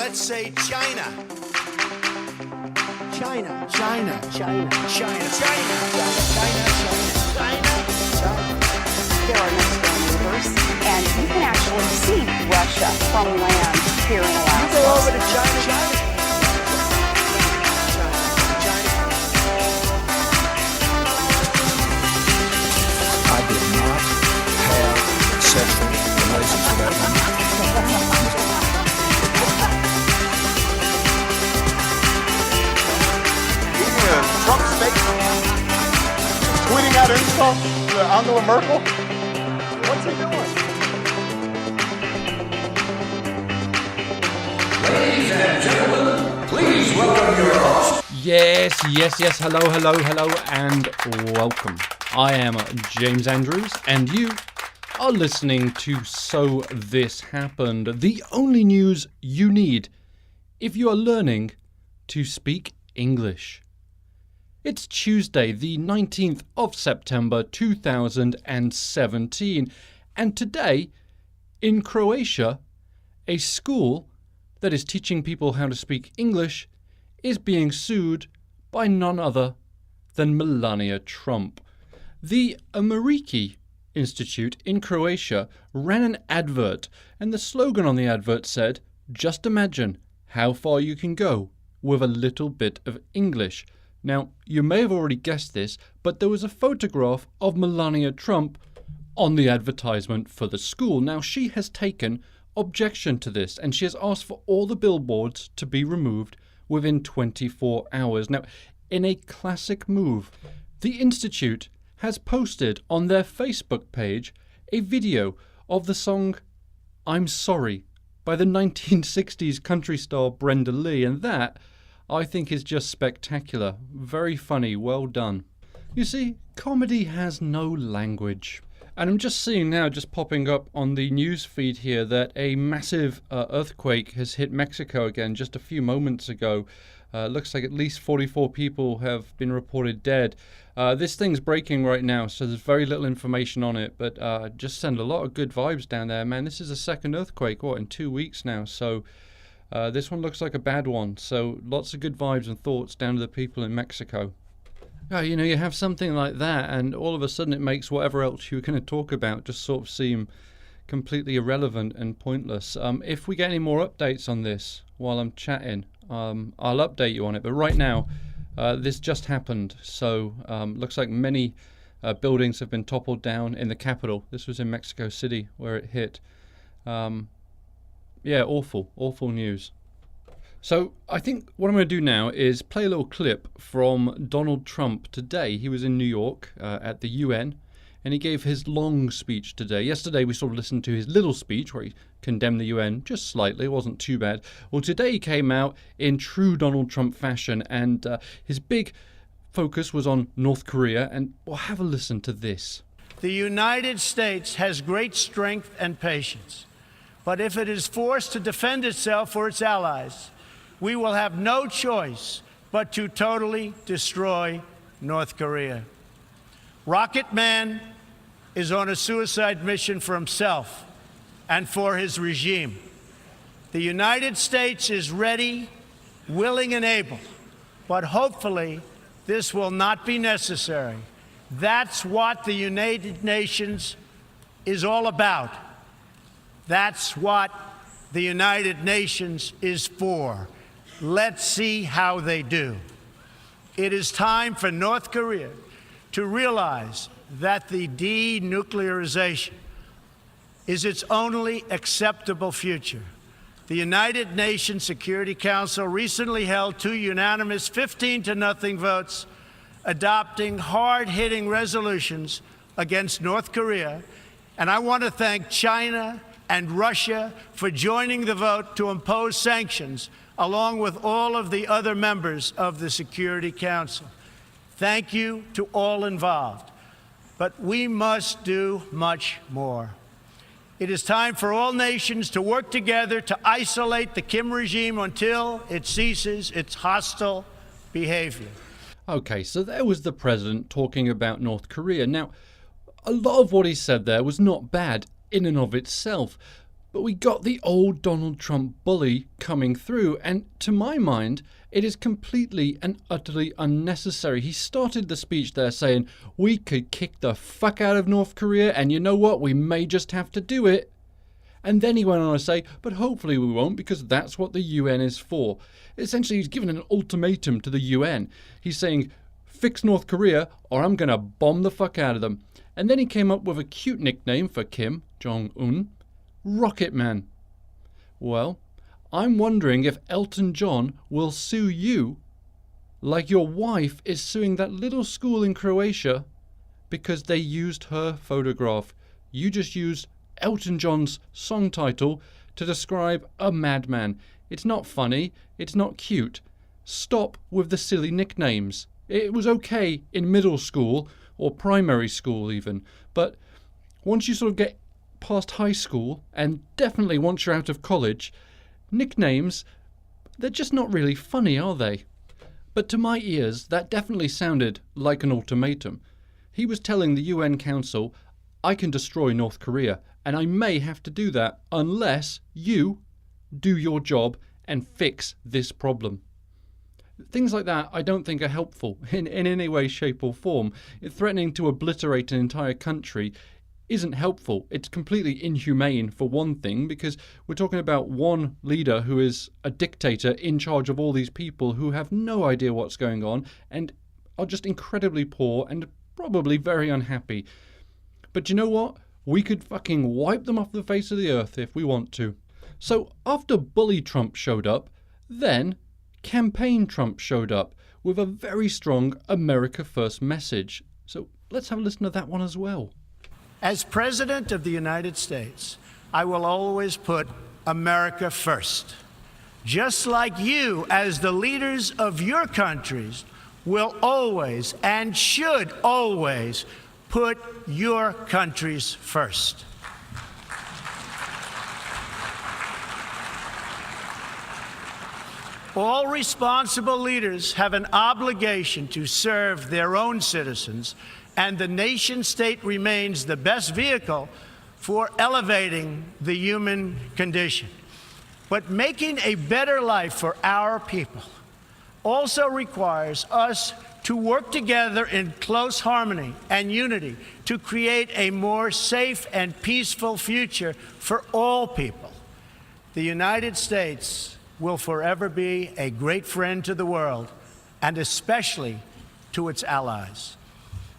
Let's say China. China. China. China. China. China. China. China. There are next door neighbors, and you can actually see Russia from land here in Alaska. You go over to China. I did not have sexual relations with that woman. Trump's face, tweeting out insults to Angela Merkel. What's he doing? Ladies and gentlemen, please welcome your host. Yes. Hello, and welcome. I am James Andrews, and you are listening to So This Happened, the only news you need if you are learning to speak English. It's Tuesday, the 19th of September 2017, and today, in Croatia, a school that is teaching people how to speak English is being sued by none other than Melania Trump. The Ameriki Institute in Croatia ran an advert, and the slogan on the advert said, "Just imagine how far you can go with a little bit of English." Now, you may have already guessed this, but there was a photograph of Melania Trump on the advertisement for the school. Now, she has taken objection to this, and she has asked for all the billboards to be removed within 24 hours. Now, in a classic move, the Institute has posted on their Facebook page a video of the song "I'm Sorry" by the 1960s country star Brenda Lee, and that, I think, is just spectacular. Very funny, well done. You see, comedy has no language. And I'm just seeing now, just popping up on the news feed here, that a massive earthquake has hit Mexico again just a few moments ago. Looks like at least 44 people have been reported dead. This thing's breaking right now, so there's very little information on it, but just send a lot of good vibes down there. Man, this is the second earthquake, in 2 weeks now, so this one looks like a bad one. So lots of good vibes and thoughts down to the people in Mexico. You have something like that, and all of a sudden it makes whatever else you're going to talk about just sort of seem completely irrelevant and pointless. If we get any more updates on this while I'm chatting, I'll update you on it. But right now, this just happened. So looks like many buildings have been toppled down in the capital. This was in Mexico City where it hit. Yeah, awful news. So I think what I'm going to do now is play a little clip from Donald Trump today. He was in New York at the UN, and he gave his long speech today. Yesterday we sort of listened to his little speech where he condemned the UN just slightly. It wasn't too bad. Well, today he came out in true Donald Trump fashion, and his big focus was on North Korea. And we'll have a listen to this. The United States has great strength and patience, but if it is forced to defend itself or its allies, we will have no choice but to totally destroy North Korea. Rocketman is on a suicide mission for himself and for his regime. The United States is ready, willing, and able, but hopefully this will not be necessary. That's what the United Nations is all about. That's what the United Nations is for. Let's see how they do. It is time for North Korea to realize that the denuclearization is its only acceptable future. The United Nations Security Council recently held 2 unanimous 15-0 votes adopting hard-hitting resolutions against North Korea, and I want to thank China and Russia for joining the vote to impose sanctions along with all of the other members of the Security Council. Thank you to all involved. But we must do much more. It is time for all nations to work together to isolate the Kim regime until it ceases its hostile behavior. Okay, so there was the president talking about North Korea. Now, a lot of what he said there was not bad in and of itself. But we got the old Donald Trump bully coming through, and to my mind, it is completely and utterly unnecessary. He started the speech there saying, we could kick the fuck out of North Korea, and you know what, we may just have to do it. And then he went on to say, but hopefully we won't, because that's what the UN is for. Essentially, he's given an ultimatum to the UN. He's saying, fix North Korea, or I'm going to bomb the fuck out of them. And then he came up with a cute nickname for Kim Jong-un, Rocketman. Well, I'm wondering if Elton John will sue you like your wife is suing that little school in Croatia because they used her photograph. You just used Elton John's song title to describe a madman. It's not funny. It's not cute. Stop with the silly nicknames. It was okay in middle school or primary school even, but once you sort of get past high school, and definitely once you're out of college, nicknames, they're just not really funny, are they? But to my ears, that definitely sounded like an ultimatum. He was telling the UN Council, I can destroy North Korea, and I may have to do that unless you do your job and fix this problem. Things like that I don't think are helpful in any way, shape or form. Threatening to obliterate an entire country isn't helpful. It's completely inhumane for one thing, because we're talking about one leader who is a dictator in charge of all these people who have no idea what's going on and are just incredibly poor and probably very unhappy. But you know what? We could fucking wipe them off the face of the earth if we want to. So after Bully Trump showed up, then Campaign Trump showed up with a very strong America First message. So let's have a listen to that one as well. As President of the United States, I will always put America first. Just like you, as the leaders of your countries, will always and should always put your countries first. All responsible leaders have an obligation to serve their own citizens, and the nation-state remains the best vehicle for elevating the human condition. But making a better life for our people also requires us to work together in close harmony and unity to create a more safe and peaceful future for all people. The United States will forever be a great friend to the world, and especially to its allies.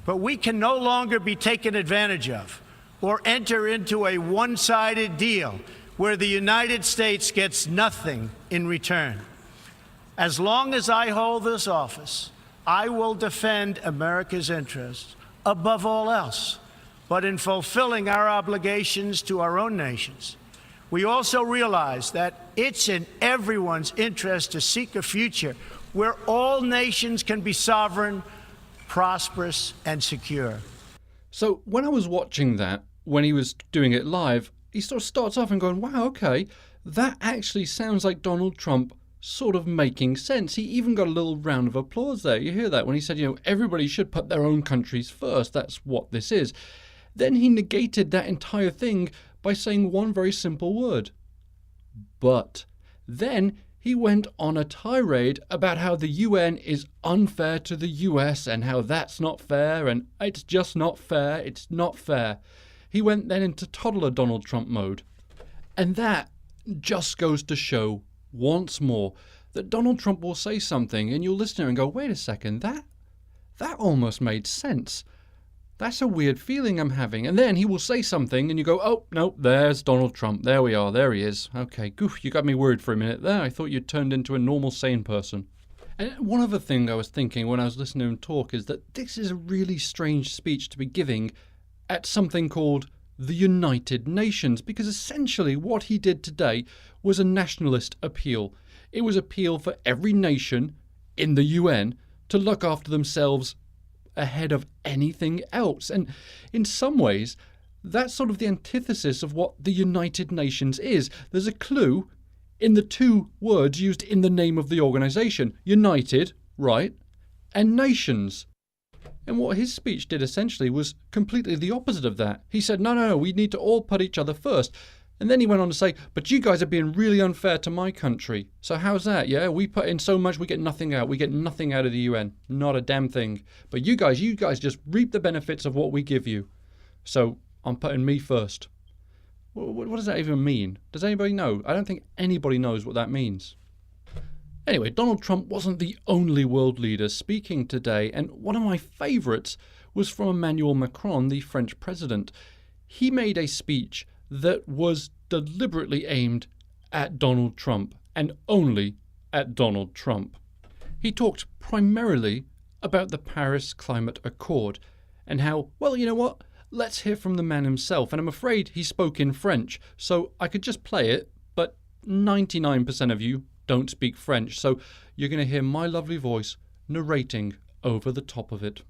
But we can no longer be taken advantage of or enter into a one-sided deal where the United States gets nothing in return. As long as I hold this office, I will defend America's interests above all else. But in fulfilling our obligations to our own nations, we also realize that it's in everyone's interest to seek a future where all nations can be sovereign, prosperous, and secure. So when I was watching that, when he was doing it live, he sort of starts off and going, wow, okay, that actually sounds like Donald Trump sort of making sense. He even got a little round of applause there. You hear that when he said, everybody should put their own countries first. That's what this is. Then he negated that entire thing by saying one very simple word. But then he went on a tirade about how the UN is unfair to the US and how that's not fair and it's just not fair, it's not fair. He went then into toddler Donald Trump mode. And that just goes to show once more that Donald Trump will say something and you'll listen to it and go, wait a second, that almost made sense. That's a weird feeling I'm having. And then he will say something and you go, oh, no, there's Donald Trump. There we are. There he is. Okay, goof, you got me worried for a minute there. I thought you'd turned into a normal, sane person. And one other thing I was thinking when I was listening to him talk is that this is a really strange speech to be giving at something called the United Nations, because essentially what he did today was a nationalist appeal. It was an appeal for every nation in the UN to look after themselves ahead of anything else. And in some ways, that's sort of the antithesis of what the United Nations is. There's a clue in the two words used in the name of the organisation. United, right, and nations. And what his speech did essentially was completely the opposite of that. He said, no, we need to all put each other first. And then he went on to say, but you guys are being really unfair to my country. So how's that, yeah? We put in so much, we get nothing out. We get nothing out of the UN. Not a damn thing. But you guys just reap the benefits of what we give you. So I'm putting me first. What does that even mean? Does anybody know? I don't think anybody knows what that means. Anyway, Donald Trump wasn't the only world leader speaking today, and one of my favourites was from Emmanuel Macron, the French president. He made a speech that was deliberately aimed at Donald Trump, and only at Donald Trump. He talked primarily about the Paris Climate Accord, and how, well, you know what? Let's hear from the man himself. And I'm afraid he spoke in French, so I could just play it, but 99% of you don't speak French, so you're going to hear my lovely voice narrating over the top of it.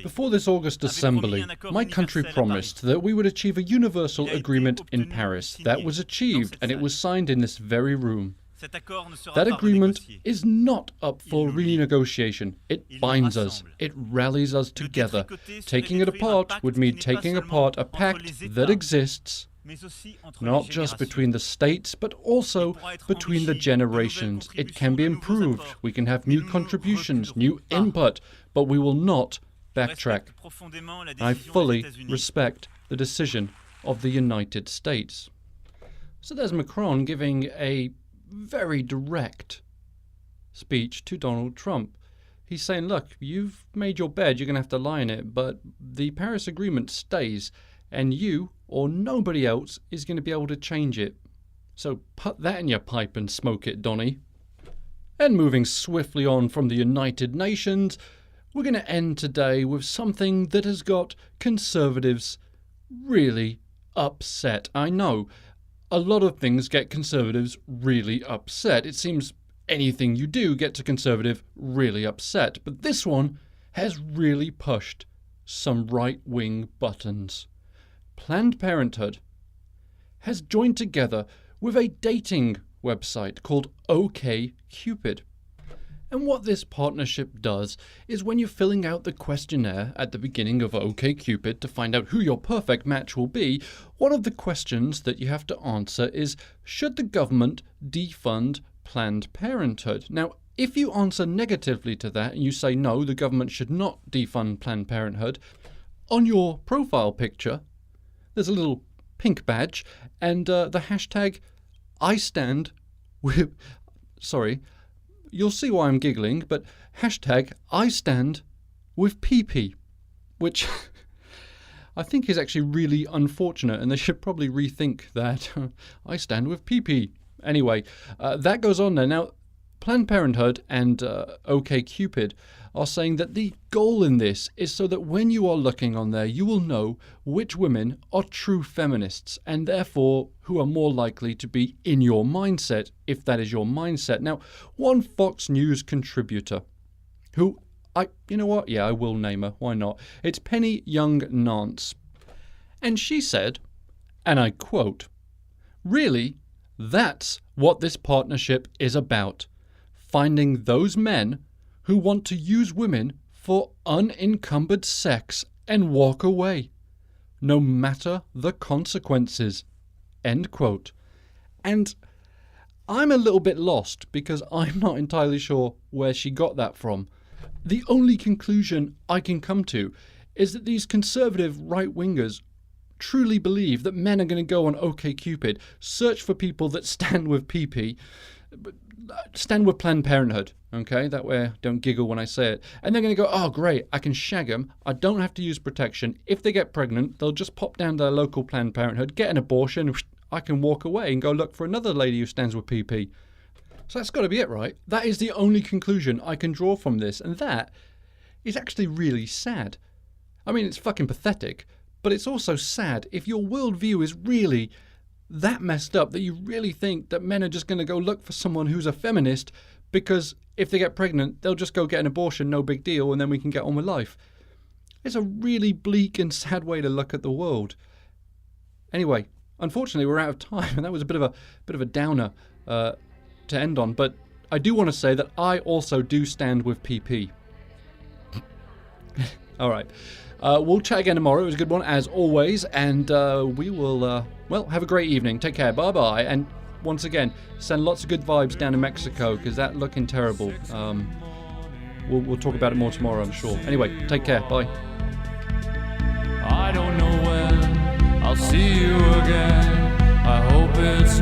Before this August Assembly, my country promised that we would achieve a universal agreement in Paris. That was achieved, and it was signed in this very room. That agreement is not up for renegotiation. It binds us. It rallies us together. Taking it apart would mean taking apart a pact that exists, not just between the states, but also between the generations. It can be improved. We can have new contributions, new input, but we will not backtrack. I fully respect the decision of the United States. So there's Macron giving a very direct speech to Donald Trump. He's saying, look, you've made your bed, you're going to have to lie in it, but the Paris Agreement stays, and you or nobody else is going to be able to change it. So put that in your pipe and smoke it, Donny. And moving swiftly on from the United Nations, we're going to end today with something that has got conservatives really upset. I know, a lot of things get conservatives really upset. It seems anything you do gets a conservative really upset. But this one has really pushed some right-wing buttons. Planned Parenthood has joined together with a dating website called OkCupid. And what this partnership does is when you're filling out the questionnaire at the beginning of OkCupid to find out who your perfect match will be, one of the questions that you have to answer is, should the government defund Planned Parenthood? Now, if you answer negatively to that and you say no, the government should not defund Planned Parenthood, on your profile picture, there's a little pink badge and the hashtag I stand with... Sorry, you'll see why I'm giggling, but hashtag I stand with PP, which I think is actually really unfortunate, and they should probably rethink that. I stand with PP. Anyway, that goes on there. Now, Planned Parenthood and OkCupid are saying that the goal in this is so that when you are looking on there, you will know which women are true feminists and therefore who are more likely to be in your mindset, if that is your mindset. Now, one Fox News contributor who you know what? Yeah, I will name her. Why not? It's Penny Young Nance. And she said, and I quote, "Really, that's what this partnership is about. Finding those men who want to use women for unencumbered sex and walk away, no matter the consequences." End quote. And I'm a little bit lost because I'm not entirely sure where she got that from. The only conclusion I can come to is that these conservative right-wingers truly believe that men are going to go on OkCupid, search for people that stand with PP, stand with Planned Parenthood, okay? That way I don't giggle when I say it. And they're going to go, oh, great, I can shag them. I don't have to use protection. If they get pregnant, they'll just pop down to their local Planned Parenthood, get an abortion, I can walk away and go look for another lady who stands with PP. So that's got to be it, right? That is the only conclusion I can draw from this, and that is actually really sad. I mean, it's fucking pathetic, but it's also sad if your worldview is really that messed up that you really think that men are just going to go look for someone who's a feminist because if they get pregnant, they'll just go get an abortion, no big deal, and then we can get on with life. It's a really bleak and sad way to look at the world. Anyway, unfortunately, we're out of time, and that was a bit of a downer to end on. But I do want to say that I also do stand with PP. All right. We'll chat again tomorrow. It was a good one, as always. And we will, have a great evening. Take care. Bye-bye. And once again, send lots of good vibes down to Mexico, because that's looking terrible. We'll talk about it more tomorrow, I'm sure. Anyway, take care. Bye. I don't know when I'll see you again. I hope it's